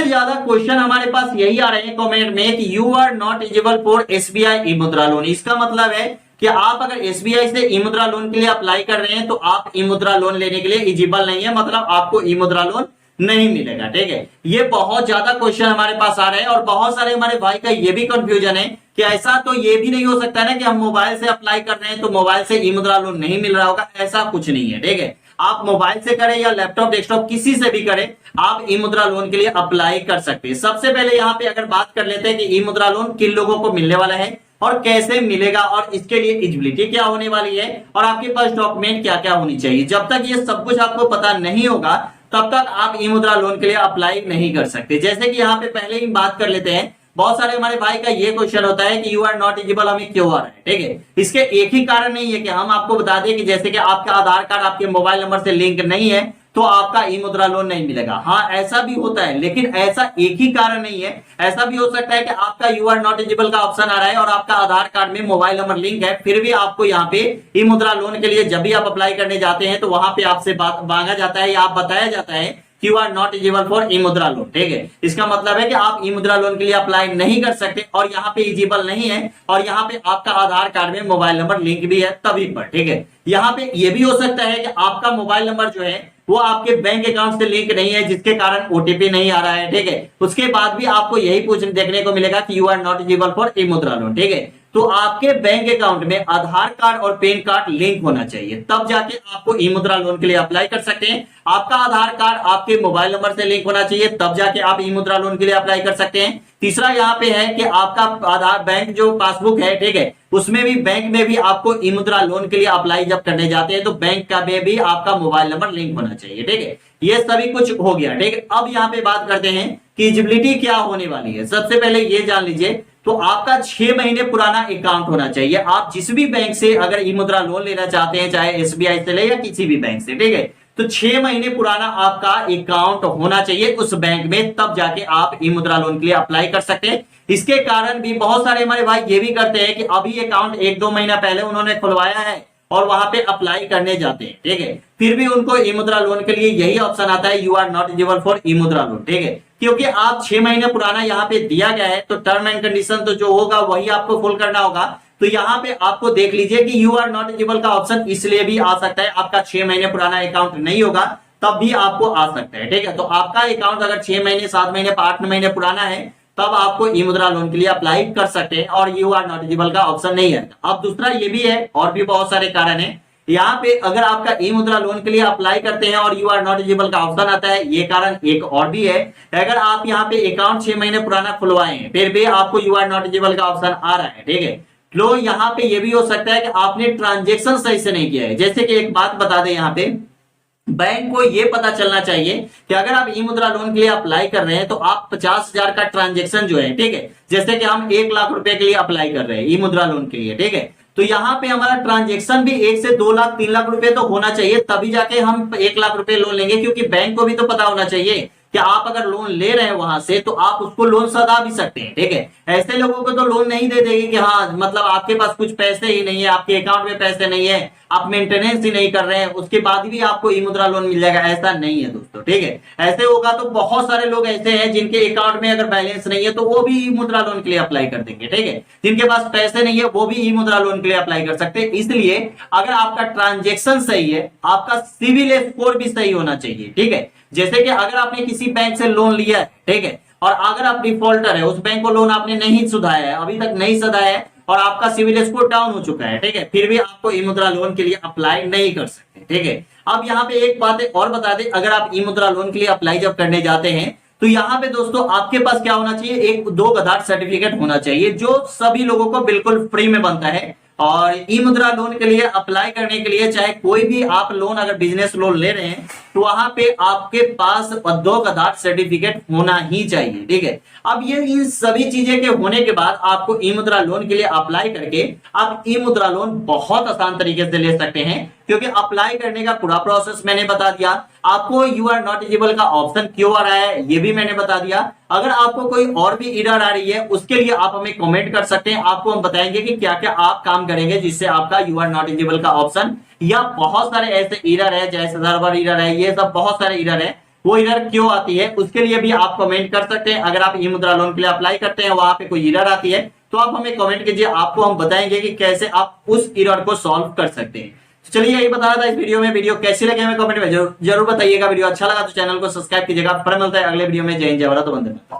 सबसे ज्यादा क्वेश्चन हमारे पास यही आ रहे हैं कमेंट में कि you are not eligible for SBI e Mudra loan. इसका मतलब है कि आप अगर एसबीआई से ई मुद्रा लोन के लिए अप्लाई कर रहे हैं तो आप ई मुद्रा लोन लेने के लिए एलिजिबल नहीं है, मतलब आपको ई मुद्रा लोन नहीं मिलेगा। ठीक है, ये बहुत ज्यादा क्वेश्चन हमारे पास आ रहे हैं और बहुत सारे हमारे भाई का ये भी कंफ्यूजन है कि ऐसा तो ये भी नहीं हो सकता ना कि हम मोबाइल से अप्लाई कर रहे हैं तो मोबाइल से ई मुद्रा लोन नहीं मिल रहा होगा। ऐसा कुछ नहीं है। ठीक है, आप मोबाइल से करें या लैपटॉप डेस्कटॉप किसी से भी करें, आप ई मुद्रा लोन के लिए अप्लाई कर सकते हैं। सबसे पहले यहाँ पे अगर बात कर लेते हैं कि ई मुद्रा लोन किन लोगों को मिलने वाला है और कैसे मिलेगा और इसके लिए एलिजिबिलिटी क्या होने वाली है और आपके पास डॉक्यूमेंट क्या क्या होनी चाहिए। जब तक ये सब कुछ आपको पता नहीं होगा तब तक आप ई मुद्रा लोन के लिए अप्लाई नहीं कर सकते। जैसे कि यहाँ पे पहले ही बात कर लेते हैं, बहुत सारे हमारे भाई का ये क्वेश्चन होता है कि यू आर नॉट एलिजिबल हमें क्यों आ रहा है। ठीक है, इसके एक ही कारण नहीं है कि हम आपको बता दें कि जैसे कि आपका आधार कार्ड आपके मोबाइल नंबर से लिंक नहीं है तो आपका ई मुद्रा लोन नहीं मिलेगा। हाँ, ऐसा भी होता है, लेकिन ऐसा एक ही कारण नहीं है। ऐसा भी हो सकता है कि आपका यू आर नॉट एलिजिबल का ऑप्शन आ रहा है और आपका आधार कार्ड में मोबाइल नंबर लिंक है, फिर भी आपको यहाँ पे ई मुद्रा लोन के लिए जब भी आप अप्लाई करने जाते हैं तो वहां पे आपसे मांगा जाता है या आप बताया जाता है you are not eligible for e Mudra loan. ठीक है, इसका मतलब है कि आप ई मुद्रा लोन के लिए अप्लाई नहीं कर सकते और यहाँ पे एलिजिबल नहीं है और यहाँ पे आपका आधार कार्ड में मोबाइल नंबर लिंक भी है तभी पर। ठीक है, यहाँ पे ये भी हो सकता है कि आपका मोबाइल नंबर जो है वो आपके बैंक अकाउंट से लिंक नहीं है जिसके कारण ओटीपी नहीं आ रहा है। ठीक है, उसके बाद भी आपको यही पूछने देखने को मिलेगा कि you are not eligible for e Mudra loan. ठीक है, तो आपके बैंक अकाउंट में आधार कार्ड और पैन कार्ड लिंक होना चाहिए, तब जाके आपको ई मुद्रा लोन के लिए अप्लाई कर सकते हैं। आपका आधार कार्ड आपके मोबाइल नंबर से लिंक होना चाहिए, तब जाके आप ई मुद्रा लोन के लिए अप्लाई कर सकते हैं। तीसरा यहाँ पे है कि आपका आधार बैंक जो पासबुक है, ठीक है, उसमें भी बैंक में भी आपको ई मुद्रा लोन के लिए अप्लाई जब करने जाते हैं तो बैंक का में भी आपका मोबाइल नंबर लिंक होना चाहिए। ठीक है, ये सभी कुछ हो गया। ठीक है, अब यहाँ पे बात करते हैं कि एलिजिबिलिटी क्या होने वाली है। सबसे पहले ये जान लीजिए, तो आपका 6 महीने पुराना अकाउंट होना चाहिए। आप जिस भी बैंक से अगर ई मुद्रा लोन लेना चाहते हैं, चाहे एसबीआई से ले या किसी भी बैंक से, ठीक है, तो 6 महीने पुराना आपका अकाउंट होना चाहिए उस बैंक में, तब जाके आप ई मुद्रा लोन के लिए अप्लाई कर सकते हैं। इसके कारण भी बहुत सारे हमारे भाई ये भी करते हैं कि अभी अकाउंट 1-2 महीना पहले उन्होंने खुलवाया है और वहां पे अप्लाई करने जाते हैं। ठीक है, फिर भी उनको ई मुद्रा लोन के लिए यही ऑप्शन आता है, you are not eligible for e Mudra loan. ठीक है, क्योंकि आप 6 महीने पुराना यहाँ पे दिया गया है तो टर्म एंड कंडीशन तो जो होगा वही आपको फुल करना होगा। तो यहाँ पे आपको देख लीजिए कि यू आर नॉट एलिजिबल का ऑप्शन इसलिए भी आ सकता है, आपका 6 महीने पुराना अकाउंट नहीं होगा तब भी आपको आ सकता है। ठीक है, तो आपका अकाउंट अगर 6 महीने 7 महीने 8 महीने पुराना है तब आपको ई मुद्रा लोन के लिए अप्लाई कर सकते हैं और यू आर नॉट एलिजिबल का ऑप्शन नहीं है। अब दूसरा ये भी है, और भी बहुत सारे कारण है यहाँ पे, अगर आपका ई मुद्रा लोन के लिए अप्लाई करते हैं और यू आर नॉट एलिजिबल का ऑप्शन आता है, ये कारण एक और भी है। अगर आप यहाँ पे अकाउंट 6 महीने पुराना खुलवाए हैं फिर भी आपको यू आर नॉट एलिजिबल का ऑप्शन आ रहा है। ठीक है, तो यहाँ पे ये भी हो सकता है कि आपने ट्रांजेक्शन सही से नहीं किया है। जैसे कि एक बात बता दें, यहाँ पे बैंक को यह पता चलना चाहिए कि अगर आप ई मुद्रा लोन के लिए अप्लाई कर रहे हैं तो आप 50,000 का ट्रांजेक्शन जो है, ठीक है, जैसे कि हम 1 लाख रुपए के लिए अप्लाई कर रहे हैं ई मुद्रा लोन के लिए, ठीक है, तो यहाँ पे हमारा ट्रांजेक्शन भी 1 से 2 लाख 3 लाख रुपए तो होना चाहिए, तभी जाके हम 1 लाख रुपए लोन लेंगे। क्योंकि बैंक को भी तो पता होना चाहिए कि आप अगर लोन ले रहे हैं वहां से तो आप उसको लोन सधा भी सकते हैं। ठीक है, ऐसे लोगों को तो लोन नहीं दे देगी कि हाँ मतलब आपके पास कुछ पैसे ही नहीं है, आपके अकाउंट में पैसे नहीं है, आप मेंटेनेंस ही नहीं कर रहे हैं, उसके बाद भी आपको ई मुद्रा लोन मिल जाएगा। ऐसा नहीं है दोस्तों। ठीक है, ऐसे होगा तो बहुत सारे लोग ऐसे हैं जिनके अकाउंट में अगर बैलेंस नहीं है तो वो भी ई मुद्रा लोन के लिए अप्लाई कर देंगे। ठीक है, जिनके पास पैसे नहीं है वो भी ई मुद्रा लोन के लिए अप्लाई कर सकते हैं। इसलिए अगर आपका ट्रांजेक्शन सही है, आपका सिविल स्कोर भी सही होना चाहिए। ठीक है, जैसे कि अगर आपने किसी बैंक से लोन लिया है, ठीक है, और अगर आप डिफॉल्टर है, उस बैंक को लोन आपने नहीं सुधाया है, अभी तक नहीं सधाया है और आपका सिविल स्कोर डाउन हो चुका है, ठीक है, फिर भी आपको ई मुद्रा लोन के लिए अप्लाई नहीं कर सकते। ठीक है, अब यहाँ पे एक बात और बता दें, अगर आप ई मुद्रा लोन के लिए अप्लाई जब करने जाते हैं तो यहाँ पे दोस्तों आपके पास क्या होना चाहिए, एक 2 गधा सर्टिफिकेट होना चाहिए जो सभी लोगों को बिल्कुल फ्री में बनता है। और ई मुद्रा लोन के लिए अप्लाई करने के लिए चाहे कोई भी आप लोन अगर बिजनेस लोन ले रहे हैं तो वहां पे आपके पास 2 गधा सर्टिफिकेट होना ही चाहिए। ठीक है, अब ये इन सभी चीजें के होने के बाद आपको ई मुद्रा लोन के लिए अप्लाई करके आप ई मुद्रा लोन बहुत आसान तरीके से ले सकते हैं। क्योंकि अप्लाई करने का पूरा प्रोसेस मैंने बता दिया, आपको यू आर नॉट एलिजिबल का ऑप्शन क्यों आ रहा है ये भी मैंने बता दिया। अगर आपको कोई और भी एरर आ रही है उसके लिए आप हमें कमेंट कर सकते हैं, आपको हम बताएंगे कि क्या क्या आप काम करेंगे जिससे आपका यू आर नॉट एलिजिबल का ऑप्शन, या बहुत सारे ऐसे एरर है जैसे सर्वर एरर है, ये सब बहुत सारे एरर है वो एरर क्यों आती है, उसके लिए भी आप कमेंट कर सकते हैं। अगर आप ई मुद्रा लोन के लिए अप्लाई करते हैं, वहां पे कोई एरर आती है तो आप हमें कमेंट कीजिए, आपको हम बताएंगे कि कैसे आप उस एरर को सॉल्व कर सकते हैं। तो चलिए यही बता रहा था इस वीडियो में। वीडियो कैसी लगे हमें कमेंट में जरूर बताइएगा। वीडियो अच्छा लगा तो चैनल को सब्सक्राइब कीजिएगा। फिर मिलता है अगले वीडियो में। जय हिंद, जय भारत, वंदे मातरम।